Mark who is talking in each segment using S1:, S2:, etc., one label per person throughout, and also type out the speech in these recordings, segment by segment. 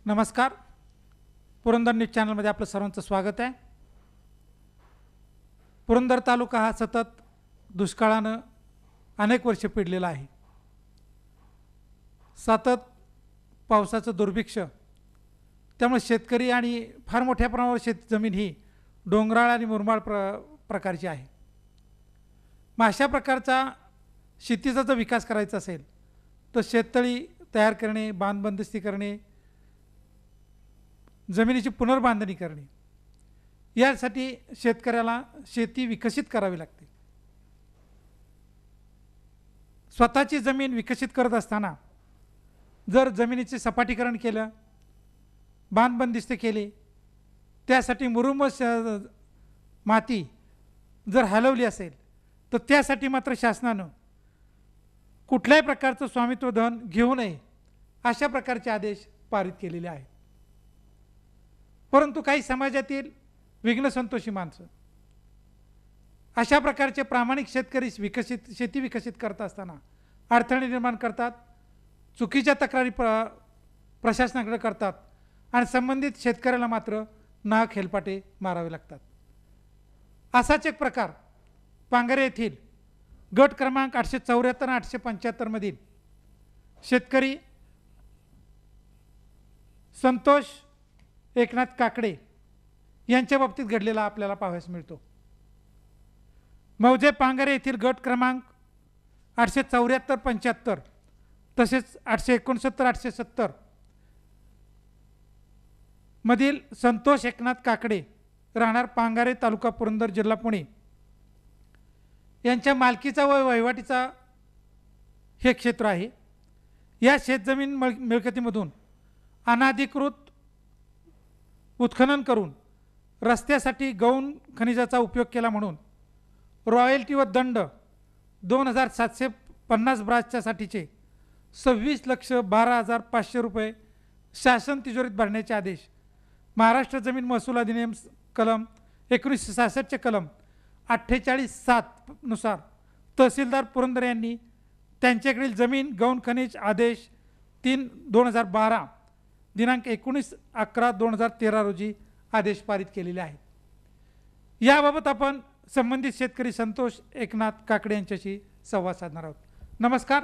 S1: नमस्कार. पुरंदर न्यूज चॅनलमध्ये आपलं सर्वांचं स्वागत आहे. पुरंदर तालुका हा सतत दुष्काळानं अनेक वर्षे पिडलेला आहे. सतत पावसाचं दुर्भिक्ष, त्यामुळे शेतकरी आणि फार मोठ्या प्रमाणावर शेतजमीन ही डोंगराळ आणि मुरमाळ प्रकारची आहे. मग अशा प्रकारचा शेतीचा जर विकास करायचा असेल तर शेततळी तयार करणे, बांधबंदिस्ती करणे, जमिनीची पुनर्बांधणी करणे, यासाठी शेतकऱ्याला शेती विकसित करावी लागते. स्वतःची जमीन विकसित करत असताना जर जमिनीचे सपाटीकरण केलं, बांधबंदिस्ती केली, त्यासाठी मुरुम माती जर हलवली असेल तर त्यासाठी मात्र शासनानं कुठल्याही प्रकारचं स्वामित्व धन घेऊ नये अशा प्रकारचे आदेश पारित केलेले आहेत. परंतु काही समाजातील विघ्नसंतोषी माणसं अशा प्रकारचे प्रामाणिक शेतकरी शेती विकसित करत असताना अडथळे निर्माण करतात, चुकीच्या तक्रारी प्रशासनाकडे करतात आणि संबंधित शेतकऱ्याला मात्र नाहक हेलपाटे मारावे लागतात. असाच एक प्रकार पांगरे येथील गट क्रमांक 874 आणि 875 मधील शेतकरी संतोष एकनाथ काकडे यांच्या बाबतीत घडलेला आपल्याला पाहावयास मिळतो. मौजे पांगरे येथील गट क्रमांक 874-75 तसेच 869-870 मधील संतोष एकनाथ काकडे राहणार पांगारे, तालुका पुरंदर, जिल्हा पुणे यांच्या मालकीचा व वहिवाटीचा हे क्षेत्र आहे. या शेतजमीन मिळकतीमधून अनाधिकृत उत्खनन करून रस्त्यासाठी गौण खनिजाचा उपयोग केला म्हणून रॉयल्टी व दंड 2,750 ब्रासच्यासाठीचे 26,12,500 रुपये शासन तिजोरीत भरण्याचे आदेश महाराष्ट्र जमीन महसूल अधिनियम कलम 1966 कलम 48(7) नुसार तहसीलदार पुरंदर यांनी त्यांच्याकडील जमीन गौण खनिज आदेश 3/2012 दिनांक 19/11/2013 रोजी आदेश पारित केलेले आहेत. याबाबत आपण संबंधित शेतकरी संतोष एकनाथ काकडे यांच्याशी संवाद साधणार आहोत. नमस्कार.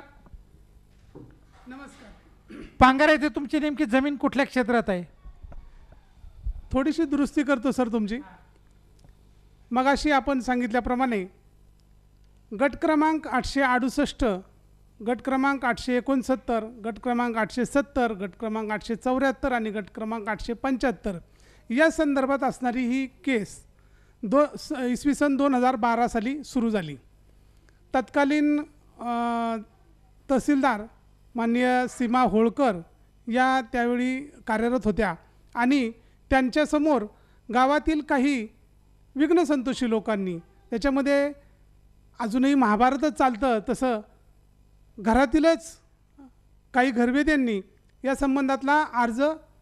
S2: नमस्कार.
S1: पांगारा येथे तुमची नेमकी जमीन कुठल्या क्षेत्रात आहे?
S2: थोडीशी दुरुस्ती करतो सर तुमची. मगाशी आपण सांगितल्याप्रमाणे गट क्रमांक 868, गट क्रमांक 869, गट क्रमांक 870, गट क्रमांक 874 आणि गट क्रमांक 875 या संदर्भात असणारी ही केस इसवी सन 2012 साली सुरू झाली. तत्कालीन तहसीलदार माननीय सीमा होळकर या त्यावेळी कार्यरत होत्या आणि त्यांच्यासमोर गावातील काही विघ्नसंतोषी लोकांनी, त्याच्यामध्ये अजूनही महाभारतच चालतं तसं घरातीलच काही घरवेद्यांनी या संबंधातला अर्ज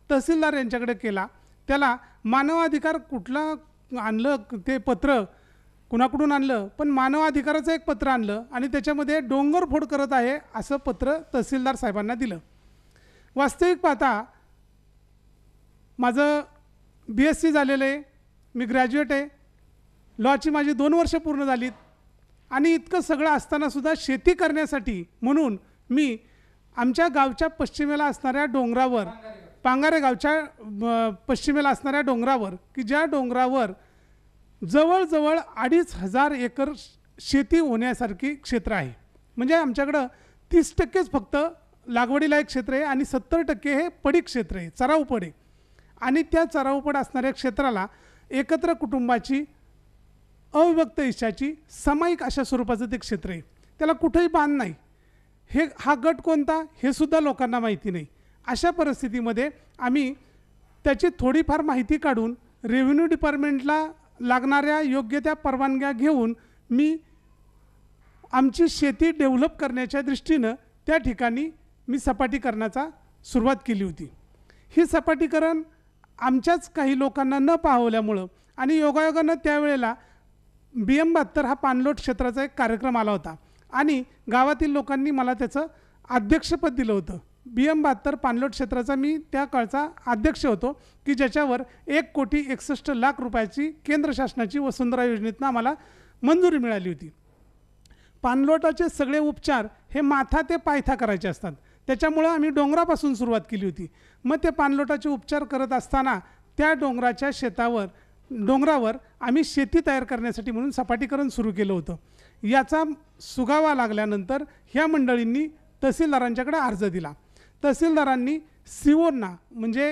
S2: तहसीलदार यांच्याकडे केला. त्याला मानवाधिकार कुठला आणलं, ते पत्र कुणाकडून आणलं, पण मानवाधिकाराचं एक पत्र आणलं आणि त्याच्यामध्ये डोंगरफोड करत आहे असं पत्र तहसीलदार साहेबांना दिलं. वास्तविक पाहता माझं BSc झालेलं आहे, मी ग्रॅज्युएट आहे, लॉची माझी 2 वर्ष पूर्ण झालीत आणि इतकं सगळं असतानासुद्धा शेती करण्यासाठी म्हणून मी आमच्या गावच्या पश्चिमेला असणाऱ्या डोंगरावर, पांगारे गावच्या पश्चिमेला असणाऱ्या डोंगरावर, की ज्या डोंगरावर जवळजवळ 2,500 एकर शेती होण्यासारखी क्षेत्र आहे. म्हणजे आमच्याकडं 30% फक्त लागवडीलायक क्षेत्र आहे आणि 70% हे पडीक क्षेत्र आहे, चराऊपड आहे. आणि त्या चराऊपड असणाऱ्या क्षेत्राला एकत्र कुटुंबाची, अविभक्त इच्छाची, सामायिक अशा स्वरूपाचं ते क्षेत्र आहे. त्याला कुठेही बांध नाही. हा गट कोणता हे सुद्धा लोकांना माहिती नाही. अशा परिस्थितीमध्ये आम्ही त्याची थोडीफार माहिती काढून रेव्हेन्यू डिपार्टमेंटला लागणाऱ्या योग्य त्या परवानग्या घेऊन मी आमची शेती डेव्हलप करण्याच्या दृष्टीनं त्या ठिकाणी मी सपाटीकरणाचा सुरुवात केली होती. ही सपाटीकरण आमच्याच काही लोकांना न पाहवल्यामुळं आणि योगायोगानं त्यावेळेला BM-72 हा पाणलोट क्षेत्राचा एक कार्यक्रम आला होता आणि गावातील लोकांनी मला त्याचं अध्यक्षपद दिलं होतं. BM-72 पाणलोट क्षेत्राचा मी त्या काळचा अध्यक्ष होतो, की ज्याच्यावर 1,61,61,00,000 रुपयाची केंद्र शासनाची वसुंधरा योजनेतनं आम्हाला मंजुरी मिळाली होती. पाणलोटाचे सगळे उपचार हे माथा ते पायथा करायचे असतात, त्याच्यामुळं आम्ही डोंगरापासून सुरुवात केली होती. मग ते पाणलोटाचे उपचार करत असताना त्या डोंगरावर आम्ही शेती तयार करण्यासाठी म्हणून सपाटीकरण सुरू केलं होतं. याचा सुगावा लागल्यानंतर ह्या मंडळींनी तहसीलदारांच्याकडे अर्ज दिला. तहसीलदारांनी COना म्हणजे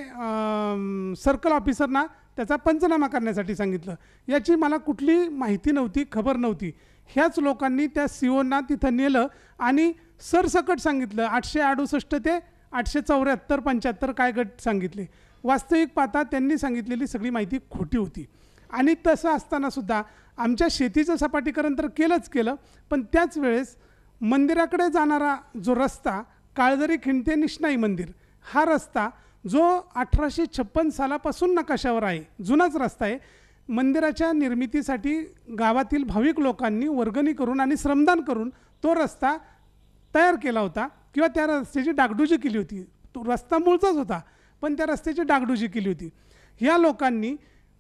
S2: सर्कल ऑफिसरना त्याचा पंचनामा करण्यासाठी सांगितलं. याची मला कुठली माहिती नव्हती, खबर नव्हती. ह्याच लोकांनी त्या COना तिथं नेलं आणि सरसकट सांगितलं 868 ते 874-75 काय गट सांगितले. वास्तविक पाहता त्यांनी सांगितलेली सगळी माहिती खोटी होती. आणि तसं असतानासुद्धा आमच्या शेतीचं सपाटीकरण तर केलं, पण त्याच वेळेस मंदिराकडे जाणारा जो रस्ता काळजरी खिंडते निष्णाई मंदिर, हा रस्ता जो 1856 सालापासून नकाशावर आहे, जुनाच रस्ता आहे. मंदिराच्या निर्मितीसाठी गावातील भाविक लोकांनी वर्गणी करून आणि श्रमदान करून तो रस्ता तयार केला होता किंवा त्या रस्त्याची डागडुजी केली होती. तो रस्ता मूळचाच होता, पण त्या रस्त्याची डागडुजी केली होती. ह्या लोकांनी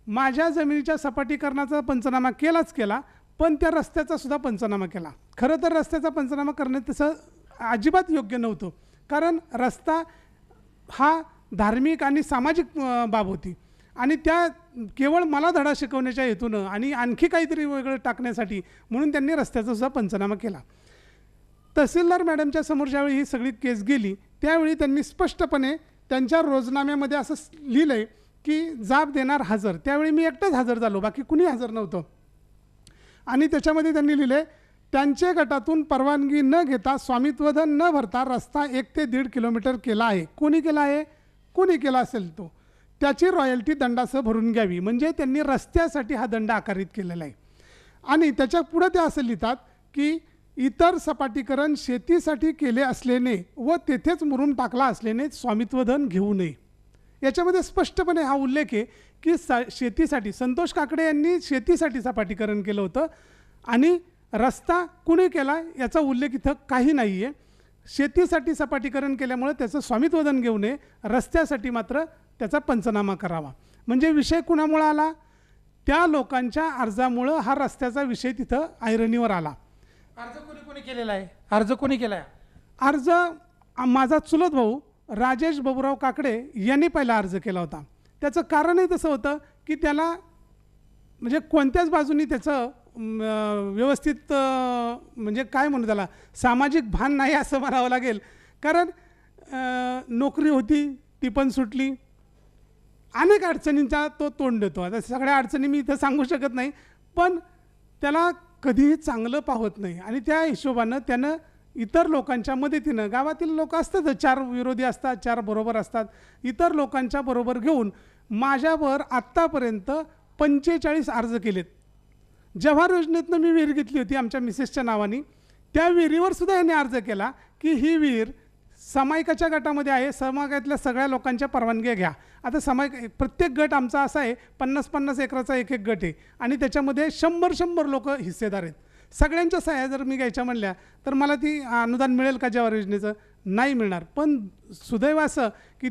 S2: माझ्या जमिनीच्या सपाटीकरणाचा पंचनामा केला, पण त्या रस्त्याचा सुद्धा पंचनामा केला. खरं तर रस्त्याचा पंचनामा करणे तसं अजिबात योग्य नव्हतं, कारण रस्ता हा धार्मिक आणि सामाजिक बाब होती आणि त्या केवळ मला धडा शिकवण्याच्या हेतूनं आणि आणखी काहीतरी वेगळं टाकण्यासाठी म्हणून त्यांनी रस्त्याचा सुद्धा पंचनामा केला. तहसीलदार मॅडमच्या समोर ज्यावेळी ही सगळी केस गेली त्यावेळी त्यांनी स्पष्टपणे त्यांच्या रोजनाम्यामध्ये असं लिहिलं आहे की जाब देणार हजर. त्यावेळी मी एकटाच हजर झालो, बाकी कुणी हजर नव्हतं. आणि त्याच्यामध्ये त्यांनी लिहिले, त्यांचे गटातून परवानगी न घेता स्वामित्वधन न भरता रस्ता 1 ते 1.5 किलोमीटर केला आहे. कोणी केला आहे? कोणी केला असेल तो, त्याची रॉयल्टी दंडासह भरून घ्यावी. म्हणजे त्यांनी रस्त्यासाठी हा दंड आकारित केलेला आहे. आणि त्याच्या पुढे ते असं लिहितात की इतर सपाटीकरण शेतीसाठी केले असल्याने व तेथेच मुरुम टाकला असल्याने स्वामित्वधन घेऊ नये. याच्यामध्ये स्पष्टपणे हा उल्लेख आहे की शेतीसाठी संतोष काकडे यांनी शेतीसाठी सपाटीकरण केलं होतं आणि रस्ता कुणी केला याचा उल्लेख इथं काही नाही आहे. शेतीसाठी सपाटीकरण केल्यामुळे त्याचं स्वामित्वधन घेऊ नये, रस्त्यासाठी मात्र त्याचा पंचनामा करावा. म्हणजे विषय कुणामुळं आला? त्या लोकांच्या अर्जामुळं हा रस्त्याचा विषय तिथं ऐरणीवर आला.
S1: अर्ज कोणी केलेला आहे? अर्ज कोणी केला आहे?
S2: अर्ज माझा चुलत भाऊ राजेश बाबूराव काकडे यांनी पहिला अर्ज केला होता. त्याचं कारणही तसं होतं की त्याला म्हणजे कोणत्याच बाजूनी त्याचं व्यवस्थित म्हणजे काय म्हणू त्याला सामाजिक भान नाही असं म्हणावं लागेल. कारण नोकरी होती ती पण सुटली, अनेक अडचणींचा तो तोंड देतो. आता सगळ्या अडचणी मी इथं सांगू शकत नाही, पण त्याला कधीही चांगलं पाहत नाही आणि त्या हिशोबानं त्यानं इतर लोकांच्या मदतीनं, गावातील लोक असतात 4 विरोधी असतात 4 बरोबर असतात, इतर लोकांच्या बरोबर घेऊन माझ्यावर आत्तापर्यंत 45 अर्ज केलेत. जव्हार योजनेतनं मी विहीर घेतली होती आमच्या मिसेसच्या नावाने, त्या विहिरीवर सुद्धा यांनी अर्ज केला की ही विहीर समायिकाच्या गटामध्ये आहे, समायिकातल्या सगळ्या लोकांच्या परवानग्या घ्या. आता प्रत्येक गट आमचा असा आहे 50-50 एकराचा एक गट आहे आणि त्याच्यामध्ये 100 लोक हिस्सेदार आहेत. सगळ्यांच्या सह्या जर मी घ्यायच्या म्हणल्या तर मला ती अनुदान मिळेल का जव्हार योजनेचं? नाही मिळणार. पण सुदैव असं की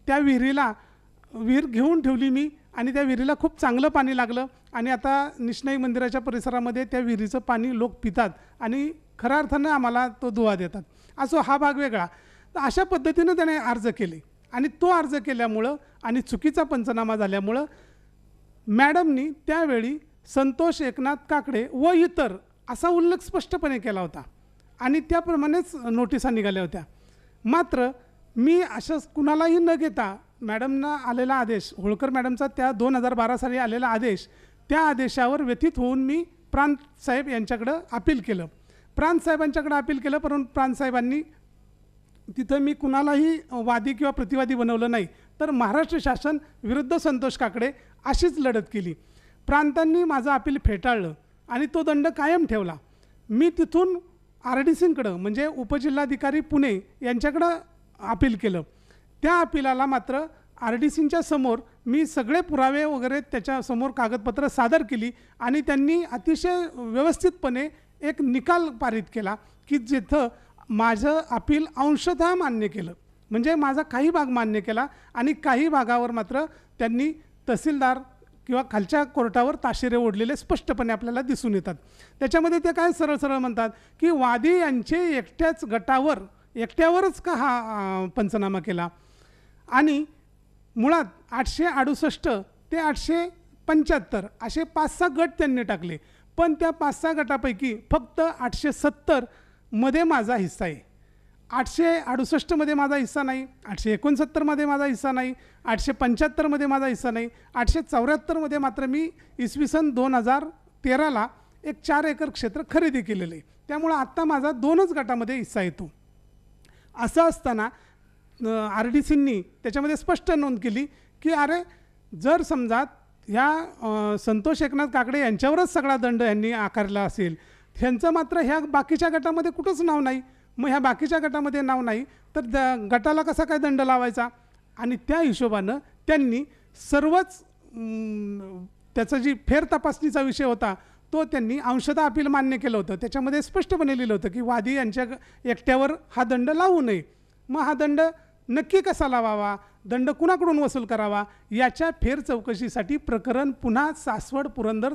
S2: त्या विहीर घेऊन ठेवली मी आणि त्या विहिरीला खूप चांगलं पाणी लागलं आणि आता निष्णाई मंदिराच्या परिसरामध्ये त्या विहिरीचं पाणी लोक पितात आणि खऱ्या अर्थानं आम्हाला तो दुवा देतात. असो हा भाग वेगळा. तर अशा पद्धतीनं त्याने अर्ज केले आणि तो अर्ज केल्यामुळं आणि चुकीचा पंचनामा झाल्यामुळं मॅडमनी त्यावेळी संतोष एकनाथ काकडे व इतर असा उल्लेख स्पष्टपणे केला होता आणि त्याप्रमाणेच नोटिसा निघाल्या होत्या. मात्र मी असंच कुणालाही न घेता मॅडमना आलेला आदेश, होळकर मॅडमचा त्या 2012 साली आलेला आदेश, त्या आदेशावर व्यथित होऊन मी प्रांतसाहेब यांच्याकडं अपील केलं. प्रांतसाहेबांच्याकडे अपील केलं, परंतु प्रांतसाहेबांनी तिथं मी कुणालाही वादी किंवा प्रतिवादी बनवलं नाही, तर महाराष्ट्र शासन विरुद्ध संतोष काकडे अशीच लढत केली. प्रांतांनी माझं अपील फेटाळलं आणि तो दंड कायम ठेवला. मी तिथून RDCकडं म्हणजे उपजिल्हाधिकारी पुणे यांच्याकडं अपील केलं. त्या अपिलाला मात्र RDCच्या समोर मी सगळे पुरावे वगैरे त्याच्यासमोर कागदपत्र सादर केली आणि त्यांनी अतिशय व्यवस्थितपणे एक निकाल पारित केला की जिथं माझं अपील अंशतः मान्य केलं. म्हणजे माझा काही भाग मान्य केला आणि काही भागावर मात्र त्यांनी तहसीलदार किंवा खालच्या कोर्टावर ताशेरे ओढलेले स्पष्टपणे आपल्याला दिसून येतात. त्याच्यामध्ये ते काय सरळ सरळ म्हणतात की वादी यांचे एकट्याच गटावर एकट्यावरच का हा पंचनामा केला आणि मुळात 868 ते 875 असे 5-6 गट त्यांनी टाकले, पण त्या 5-6 गटापैकी फक्त 870 मध्ये माझा हिस्सा आहे, 868 मध्ये माझा हिस्सा नाही, 869 मध्ये माझा हिस्सा नाही, 875 मध्ये माझा हिस्सा नाही, 874 मध्ये मात्र मी इसवी सन 2013ला एक 4 एकर क्षेत्र खरेदी केलेलं आहे. त्यामुळं आत्ता माझा 2च गटामध्ये हिस्सा येतो. असं असताना RDCंनी त्याच्यामध्ये स्पष्ट नोंद केली की अरे जर समजा ह्या संतोष एकनाथ काकडे यांच्यावरच सगळा दंड यांनी आकारला असेल, ह्यांचं मात्र ह्या बाकीच्या गटामध्ये कुठंच नाव नाही, मग ह्या बाकीच्या गटामध्ये नाव नाही तर गटाला कसा काय दंड लावायचा. आणि त्या हिशोबानं त्यांनी सर्वच त्याचा जी फेर तपासणीचा विषय होता तो त्यांनी अंशतः अपील मान्य केलं होतं. त्याच्यामध्ये स्पष्टपणे लिहिलं होतं की वादी यांच्या एकट्यावर हा दंड लावू नये. मग हा दंड नक्की कसा लावावा, दंड कुणाकडून वसूल करावा याच्या फेर चौकशीसाठी प्रकरण पुन्हा सासवड पुरंदर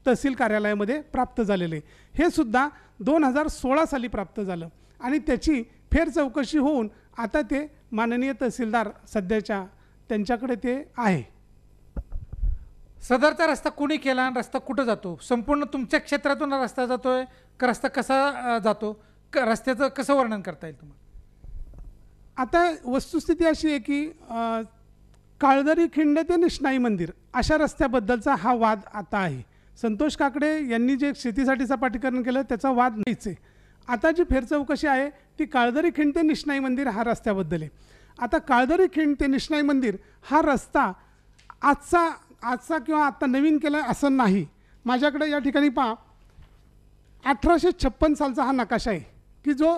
S2: तहसील कार्यालयामध्ये प्राप्त झालेले. हे सुद्धा 2016 साली प्राप्त झालं आणि त्याची फेर चौकशी होऊन आता ते माननीय तहसीलदार सध्याच्या त्यांच्याकडे ते आहे.
S1: सदरचा रस्ता कुणी केला आणि रस्ता कुठं जातो, संपूर्ण तुमच्या क्षेत्रातून रस्ता जातोय का रस्ता कसा जातो, रस्त्याचं कसं वर्णन करता येईल तुम्हाला?
S2: आता वस्तुस्थिती अशी आहे की काळदरी खिंड ते निष्णाई मंदिर अशा रस्त्याबद्दलचा हा वाद आता आहे. संतोष काकडे यांनी जे शेतीसाठी सपाटीकरण केलं त्याचा वाद नाहीच आहे. आता जी फेरचौकशी आहे ती काळदरी खिंड ते निष्णाई मंदिर हा रस्त्याबद्दल आहे. आता काळदरी खिंड ते निष्णाई मंदिर हा रस्ता आजचा किंवा आत्ता नवीन केला असं नाही. माझ्याकडे या ठिकाणी पहा 1856 सालचा हा नकाशा आहे की जो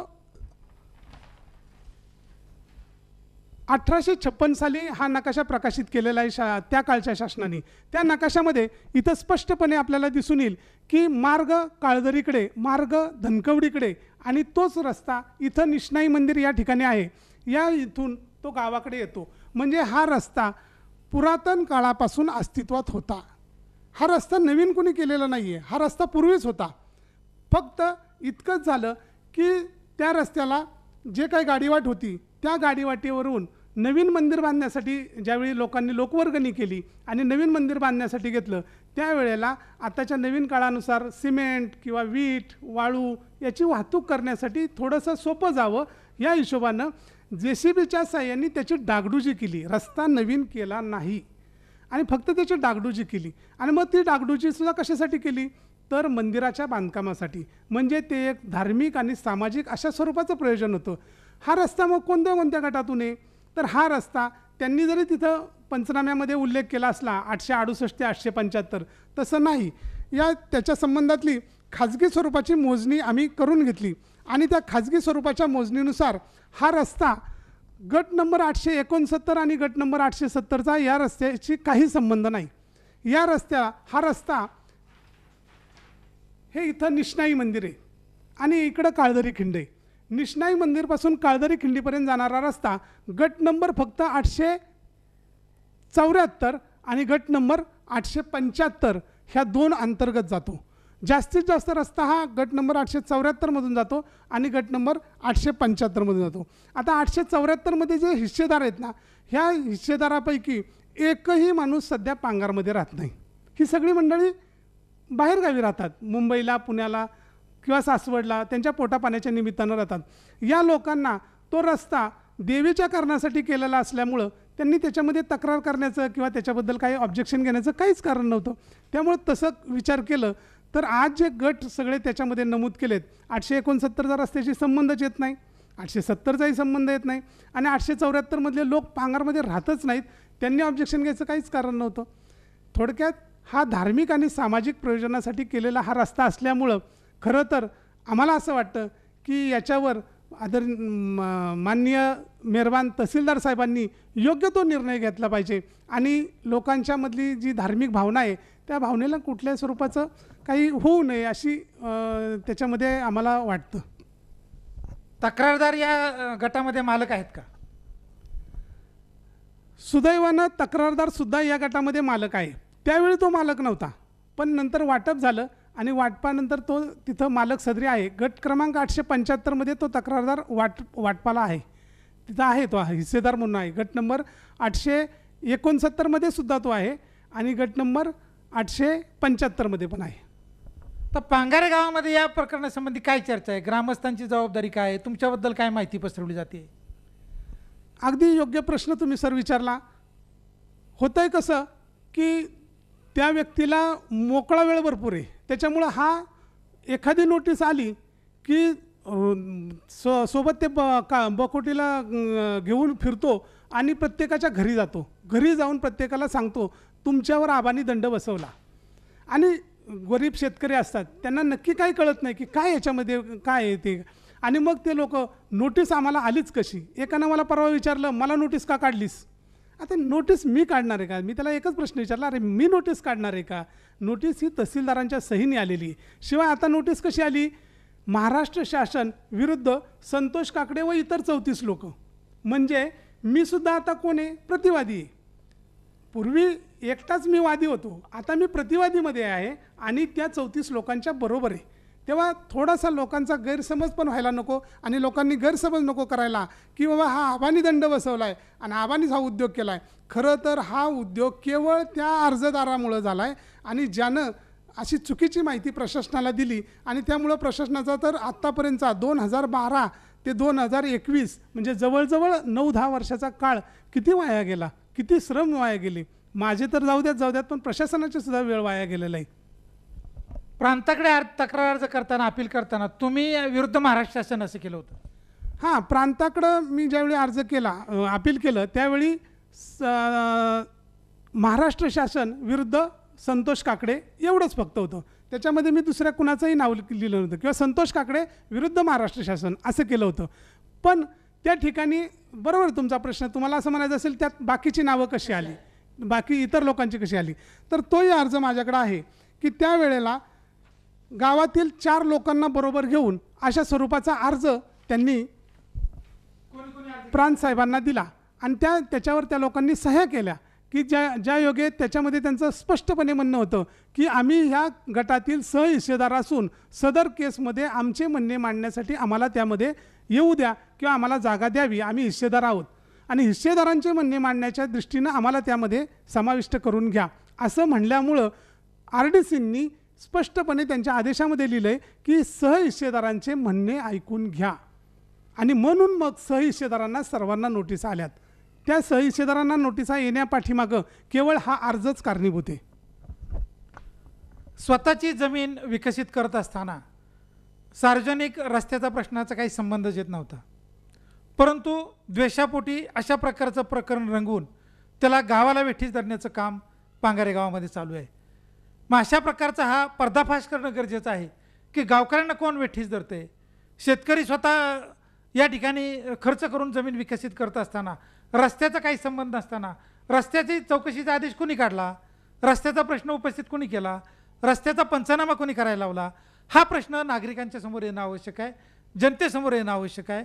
S2: 1856 साली हा नकाशा प्रकाशित केलेला आहे त्या काळच्या शासनाने. त्या नकाशामध्ये इथं स्पष्टपणे आपल्याला दिसून येईल की मार्ग काळदरीकडे, मार्ग धनकवडीकडे आणि तोच रस्ता इथं निष्णाई मंदिर या ठिकाणी आहे. या इथून तो गावाकडे येतो. म्हणजे हा रस्ता पुरातन काळापासून अस्तित्वात होता. हा रस्ता नवीन कोणी केलेला नाही आहे, हा रस्ता पूर्वीच होता. फक्त इतकंच झालं की त्या रस्त्याला जे काही गाडीवाट होती त्या गाडीवाटेवरून नवीन मंदिर बांधण्यासाठी ज्यावेळी लोकांनी लोकवर्गणी केली आणि नवीन मंदिर बांधण्यासाठी घेतलं त्यावेळेला आताच्या नवीन काळानुसार सिमेंट किंवा वीट वाळू याची वाहतूक करण्यासाठी थोडंसं सोपं जावं या हिशोबानं JCBच्या साह्याने त्याची डागडुजी केली. रस्ता नवीन केला नाही आणि फक्त त्याची डागडुजी केली. आणि मग ती डागडुजीसुद्धा कशासाठी केली तर मंदिराच्या बांधकामासाठी. म्हणजे ते एक धार्मिक आणि सामाजिक अशा स्वरूपाचं प्रयोजन होतं. हा रस्ता मग कोणत्या कोणत्या गटातून आहे तर हा रस्ता त्यांनी जरी तिथं पंचनाम्यामध्ये उल्लेख केला असला 868 ते 875 तसं नाही. त्याच्या संबंधातली खाजगी स्वरूपाची मोजणी आम्ही करून घेतली आणि त्या खाजगी स्वरूपाच्या मोजणीनुसार हा रस्ता गट नंबर 869 आणि गट नंबर 870चा या रस्त्याशी काही संबंध नाही. या हा रस्ता हे इथं निष्णाई मंदिर आहे आणि इकडं काळदरी खिंड आहे. निष्णाई मंदिरपासून काळदरी खिंडीपर्यंत जाणारा रस्ता गट नंबर फक्त 874 आणि गट नंबर 875 ह्या 2 अंतर्गत जातो. जास्तीत जास्त रस्ता हा गट नंबर 874 मधून जातो आणि गट नंबर 875 मधून जातो. आता 874 मध्ये जे हिस्सेदार आहेत ना ह्या हिस्सेदारापैकी एकही माणूस सध्या पांगारमध्ये राहत नाही. ही सगळी मंडळी बाहेरगावी राहतात, मुंबईला, पुण्याला किंवा सासवडला त्यांच्या पोटापाण्याच्या निमित्तानं राहतात. या लोकांना तो रस्ता देवीच्या कारणासाठी केलेला असल्यामुळं त्यांनी त्याच्यामध्ये तक्रार करण्याचं किंवा त्याच्याबद्दल काही ऑब्जेक्शन घेण्याचं काहीच कारण नव्हतं. त्यामुळे तसं विचार केलं तर आज जे गट सगळे त्याच्यामध्ये नमूद केलेत 869चा रस्त्याशी संबंधच येत नाही, 870चाही संबंध येत नाही आणि 874 मधले लोक पांगारमध्ये राहतच नाहीत. त्यांनी ऑब्जेक्शन घ्यायचं काहीच कारण नव्हतं. थोडक्यात हा धार्मिक आणि सामाजिक प्रयोजनासाठी केलेला हा रस्ता असल्यामुळं खरं तर आम्हाला असं वाटतं की याच्यावर माननीय मेहरबान तहसीलदार साहेबांनी योग्य तो निर्णय घेतला पाहिजे आणि लोकांच्यामधली जी धार्मिक भावना आहे त्या भावनेला कुठल्याही स्वरूपाचं काही होऊ नये अशी त्याच्यामध्ये आम्हाला वाटतं.
S1: तक्रारदार या गटामध्ये मालक आहेत का?
S2: सुदैवानं तक्रारदार सुद्धा या गटामध्ये मालक आहे. त्यावेळी तो मालक नव्हता, पण नंतर वाटप झालं आणि वाटपानंतर तो तिथं मालक सदरी आहे. गट क्रमांक 875मध्ये तो तक्रारदार वाटपाला आहे, तिथं आहे तो हिस्सेदार म्हणून आहे. गट नंबर 869मध्ये सुद्धा तो आहे आणि गट नंबर 875मध्ये पण आहे.
S1: तर पांगारे गावामध्ये या प्रकरणासंबंधी काय चर्चा आहे? ग्रामस्थांची जबाबदारी काय आहे? तुमच्याबद्दल काय माहिती पसरवली जाते?
S2: अगदी योग्य प्रश्न तुम्ही सर विचारला. होतं आहे कसं की त्या व्यक्तीला मोकळा वेळ भरपूर आहे, त्याच्यामुळं हा एखादी नोटीस आली की सोबत ते बकोटीला घेऊन फिरतो आणि प्रत्येकाच्या घरी जातो. घरी जाऊन प्रत्येकाला सांगतो तुमच्यावर आबांनी दंड बसवला. आणि गरीब शेतकरी असतात, त्यांना नक्की काही कळत नाही की काय याच्यामध्ये काय आहे ते. आणि मग ते लोक नोटीस आम्हाला आलीच कशी. एकानं मला परवा विचारलं, मला नोटीस का काढलीस? आता नोटीस मी काढणार आहे का? मी त्याला एकच प्रश्न विचारला, अरे मी नोटीस काढणार आहे का? नोटीस ही तहसीलदारांच्या सहीने आलेली आहे. शिवाय आता नोटीस कशी आली? महाराष्ट्र शासन विरुद्ध संतोष काकडे व इतर 34 लोक. म्हणजे मी सुद्धा आता कोण आहे? प्रतिवादी आहे. पूर्वी एकटाच मी वादी होतो, आता मी प्रतिवादीमध्ये आहे आणि त्या 34 लोकांच्या बरोबर आहे. तेव्हा थोडासा लोकांचा गैरसमज पण व्हायला नको आणि लोकांनी गैरसमज नको करायला की बाबा हा आबांनी दंड बसवला आहे आणि आबांनीच हा उद्योग केला आहे. खरं तर हा उद्योग केवळ त्या अर्जदारामुळं झाला आहे आणि ज्यानं अशी चुकीची माहिती प्रशासनाला दिली आणि त्यामुळं प्रशासनाचा तर आत्तापर्यंतचा 2012 ते 2021 म्हणजे जवळजवळ 9-10 वर्षाचा काळ किती वाया गेला, किती श्रम वाया गेले. माझे तर जाऊ द्यात पण प्रशासनाचे सुद्धा वेळ वाया गेलेला आहे.
S1: प्रांताकडे तक्रार अर्ज करताना, अपील करताना तुम्ही विरुद्ध महाराष्ट्र शासन असं केलं होतं?
S2: हां, प्रांताकडं मी ज्यावेळी अर्ज केला, अपील केलं, त्यावेळी महाराष्ट्र शासन विरुद्ध संतोष काकडे एवढंच फक्त होतं. त्याच्यामध्ये मी दुसऱ्या कुणाचंही नाव लिहिलं नव्हतं किंवा संतोष काकडे विरुद्ध महाराष्ट्र शासन असं केलं होतं. पण त्या ठिकाणी बरोबर तुमचा प्रश्न, तुम्हाला असं म्हणायचं असेल त्यात बाकीची नावं कशी आली, बाकी इतर लोकांची कशी आली, तर तोही अर्ज माझ्याकडे आहे की त्यावेळेला गावातील 4 लोकांना बरोबर घेऊन अशा स्वरूपाचा अर्ज त्यांनी प्रांत साहेबांना दिला आणि त्याच्यावर त्या लोकांनी सह्या केल्या की ज्या योगे त्याच्यामध्ये त्यांचं स्पष्टपणे म्हणणं होतं की आम्ही ह्या गटातील सहहिस्सेदार असून सदर केसमध्ये आमचे म्हणणे मांडण्यासाठी आम्हाला त्यामध्ये येऊ द्या किंवा आम्हाला जागा द्यावी, आम्ही हिस्सेदार आहोत आणि हिस्सेदारांचे म्हणणे मांडण्याच्या दृष्टीनं आम्हाला त्यामध्ये समाविष्ट करून घ्या असं म्हणल्यामुळं RDCंनी स्पष्टपणे त्यांच्या आदेशामध्ये लिहिलं आहे की सहहिस्सेदारांचे म्हणणे ऐकून घ्या. आणि म्हणून मग सहहिस्सेदारांना सर्वांना नोटीस आल्यात. त्या सहहिस्सेदारांना नोटिसा येण्यापाठीमागं केवळ हा अर्जच कारणीभूत आहे.
S1: स्वतःची जमीन विकसित करत असताना सार्वजनिक रस्त्याचा प्रश्नाचा काही संबंधच येत नव्हता, परंतु द्वेषापोटी अशा प्रकारचं प्रकरण रंगवून त्याला गावाला वेठीस धरण्याचं काम पांगारे गावामध्ये चालू आहे. मग अशा प्रकारचा हा पर्दाफाश करणं गरजेचं आहे की गावकऱ्यांना कोण वेठीस धरते. शेतकरी स्वतः या ठिकाणी खर्च करून जमीन विकसित करत असताना रस्त्याचा काही संबंध नसताना रस्त्याची चौकशीचा आदेश कोणी काढला, रस्त्याचा प्रश्न उपस्थित कोणी केला, रस्त्याचा पंचनामा कोणी करायला लावला, हा प्रश्न नागरिकांच्या समोर येणं आवश्यक आहे, जनतेसमोर येणं आवश्यक आहे.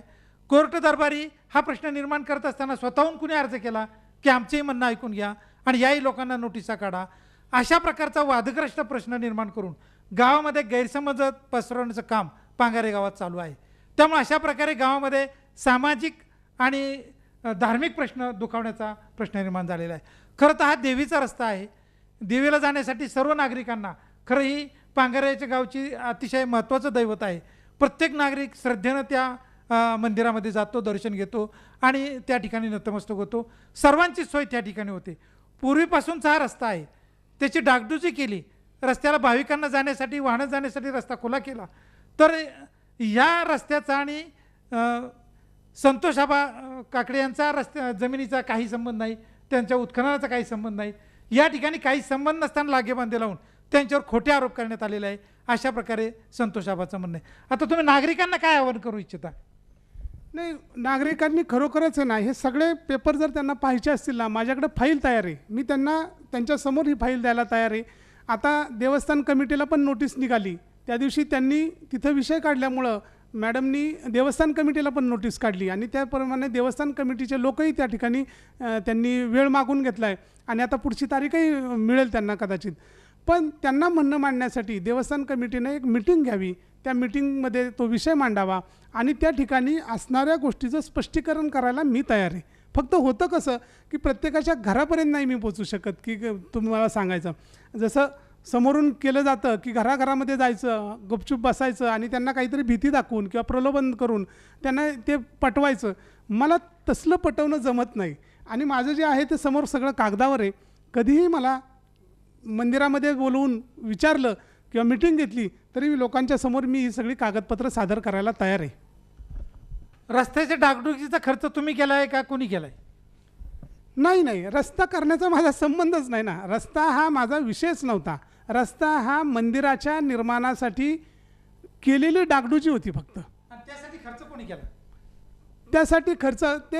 S1: कोर्ट दरबारी हा प्रश्न निर्माण करत असताना स्वतःहून कुणी अर्ज केला की आमचेही म्हणणं ऐकून घ्या आणि याही लोकांना नोटिसा काढा. अशा प्रकारचा वादग्रस्त प्रश्न निर्माण करून गावामध्ये गैरसमज पसरवण्याचं काम पांगारे गावात चालू आहे. त्यामुळे अशा प्रकारे गावामध्ये सामाजिक आणि धार्मिक प्रश्न दुखावण्याचा प्रश्न निर्माण झालेला आहे. खरं तर हा देवीचा रस्ता आहे. देवीला जाण्यासाठी सर्व नागरिकांना, खरं ही पांगाऱ्याच्या गावची अतिशय महत्त्वाचं दैवत आहे. प्रत्येक नागरिक श्रद्धेनं त्या मंदिरामध्ये जातो, दर्शन घेतो आणि त्या ठिकाणी नतमस्तक होतो. सर्वांची सोय त्या ठिकाणी होते. पूर्वीपासूनचा हा रस्ता आहे, त्याची डागडुजी केली, रस्त्याला भाविकांना जाण्यासाठी, वाहनं जाण्यासाठी रस्ता खुला केला, तर या रस्त्याचा आणि संतोष आबा काकडे यांचा जमिनीचा काही संबंध नाही, त्यांच्या उत्खननाचा काही संबंध नाही. या ठिकाणी काही संबंध नसताना लागेबांधे लावून त्यांच्यावर खोटे आरोप करण्यात आलेले आहे. अशा प्रकारे संतोष आबाचं म्हणणं आहे. आता तुम्ही नागरिकांना काय आवाहन करू इच्छिता?
S2: नाही, नागरिकांनी खरोखरच आहे ना, हे सगळे पेपर जर त्यांना पाहिजे असतील ना, माझ्याकडे फाईल तयार आहे, मी त्यांना त्यांच्यासमोर ही फाईल द्यायला तयार आहे. आता देवस्थान कमिटीला पण नोटीस निघाली, त्या दिवशी त्यांनी तिथं विषय काढल्यामुळं मॅडमनी देवस्थान कमिटीला पण नोटीस काढली आणि त्याप्रमाणे देवस्थान कमिटीचे लोकही त्या ठिकाणी त्यांनी वेळ मागून घेतला आहे आणि आता पुढची तारीखही मिळेल त्यांना कदाचित. पण त्यांना म्हणणं मांडण्यासाठी देवस्थान कमिटीने एक मिटिंग घ्यावी, त्या मिटिंगमध्ये तो विषय मांडावा आणि त्या ठिकाणी असणाऱ्या गोष्टीचं स्पष्टीकरण करायला मी तयार आहे. फक्त होतं कसं की प्रत्येकाच्या घरापर्यंत नाही मी पोचू शकत की तुम्हाला सांगायचं. जसं समोरून केलं जातं की घराघरामध्ये जायचं, गुपचूप बसायचं आणि त्यांना काहीतरी भीती दाखवून किंवा प्रलोभन करून त्यांना ते पटवायचं. मला तसलं पटवणं जमत नाही आणि माझं जे आहे ते समोर सगळं कागदावर आहे. कधीही मला मंदिरामध्ये बोलवून विचारलं किंवा मिटिंग घेतली तरी लोकांच्या समोर मी ही सगळी कागदपत्र सादर करायला तयार आहे.
S1: रस्त्याच्या डागडुजीचा खर्च तुम्ही केला आहे का कोणी केला आहे?
S2: नाही, रस्ता करण्याचा माझा संबंधच नाही ना. रस्ता हा माझा विषयच नव्हता. रस्ता हा मंदिराच्या निर्माणासाठी केलेली डागडुजी होती फक्त.
S1: आणि त्यासाठी खर्च कोणी केला?
S2: त्यासाठी खर्च ते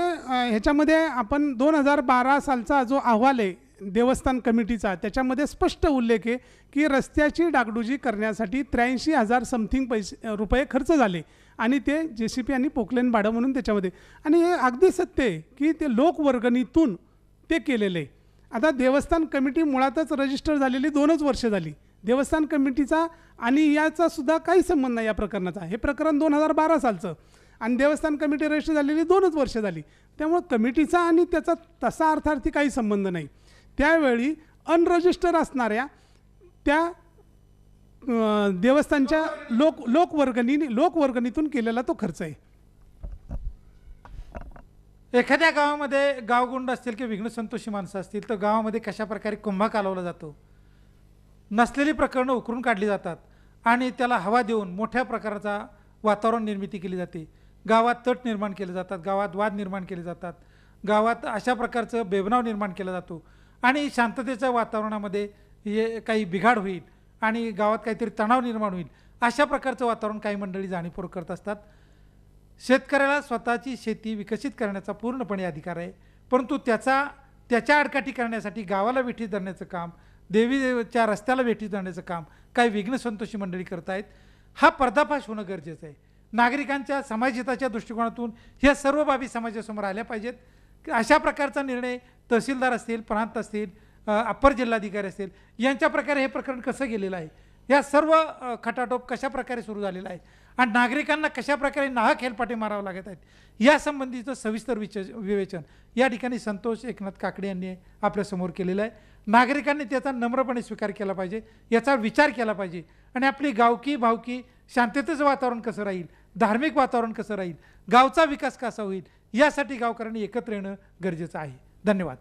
S2: ह्याच्यामध्ये आपण 2012 सालचा जो अहवाल आहे देवस्थान कमिटीचा त्याच्यामध्ये स्पष्ट उल्लेख आहे की रस्त्याची डागडुजी करण्यासाठी 83,000 समथिंग रुपये खर्च झाले आणि ते JCP आणि पोकलेन भाडं म्हणून त्याच्यामध्ये. आणि हे अगदी सत्य आहे की ते लोकवर्गणीतून ते केलेलं आहे. आता देवस्थान कमिटी मुळातच रजिस्टर झालेली 2च वर्ष झाली. देवस्थान कमिटीचा आणि याचा सुद्धा काही संबंध नाही या प्रकरणाचा. हे प्रकरण 2012 सालचं आणि देवस्थान कमिटी रजिस्टर झालेली 2च वर्ष झाली. त्यामुळं कमिटीचा आणि त्याचा तसा अर्थार्थी काही संबंध नाही. त्यावेळी अनरजिस्टर असणाऱ्या त्या देवस्थानच्या लोकवर्गणीतून केलेला तो खर्च आहे.
S1: एखाद्या गावामध्ये गावगुंड असतील किंवा विघ्नसंतोषी माणसं असतील तर गावामध्ये कशा प्रकारे कुंभा कालवला जातो, नसलेली प्रकरणं उकरून काढली जातात आणि त्याला हवा देऊन मोठ्या प्रकारचा वातावरण निर्मिती केली जाते. गावात तट निर्माण केले जातात, गावात वाद निर्माण केले जातात, गावात अशा प्रकारचं बेबनाव निर्माण केला जातो आणि शांततेच्या वातावरणामध्ये हे काही बिघाड होईल आणि गावात काहीतरी तणाव निर्माण होईल अशा प्रकारचं वातावरण काही मंडळी जाणीवपूर्वक करत असतात. शेतकऱ्याला स्वतःची शेती विकसित करण्याचा पूर्णपणे अधिकार आहे, परंतु त्याच्या आडकाठी करण्यासाठी गावाला वेठी धरण्याचं काम, देवीच्या रस्त्याला वेठी धरण्याचं काम काही विघ्नसंतोषी मंडळी करत आहेत. हा पर्दाफाश होणं गरजेचं आहे. नागरिकांच्या समाजहिताच्या दृष्टिकोनातून ह्या सर्व बाबी समाजासमोर आल्या पाहिजेत. अशा प्रकारचा निर्णय तहसीलदार असतील, प्रांत असतील, अप्पर जिल्हाधिकारी असतील यांच्या प्रकारे हे प्रकरण कसं गेलेलं आहे, या सर्व खटाटोप कशा प्रकारे सुरू झालेला आहे आणि नागरिकांना कशा प्रकारे नाहक हेलपाटे मारावं लागत आहेत यासंबंधीचं सविस्तर विवेचन या ठिकाणी संतोष एकनाथ काकडे यांनी आपल्यासमोर केलेलं आहे. नागरिकांनी त्याचा नम्रपणे स्वीकार केला पाहिजे, याचा विचार केला पाहिजे आणि आपली गावकी भावकी शांततेचं वातावरण कसं राहील, धार्मिक वातावरण कसं राहील, गावचा विकास कसा होईल यासाठी गावकऱ्यांनी एकत्र येणं गरजेचं आहे. धन्यवाद.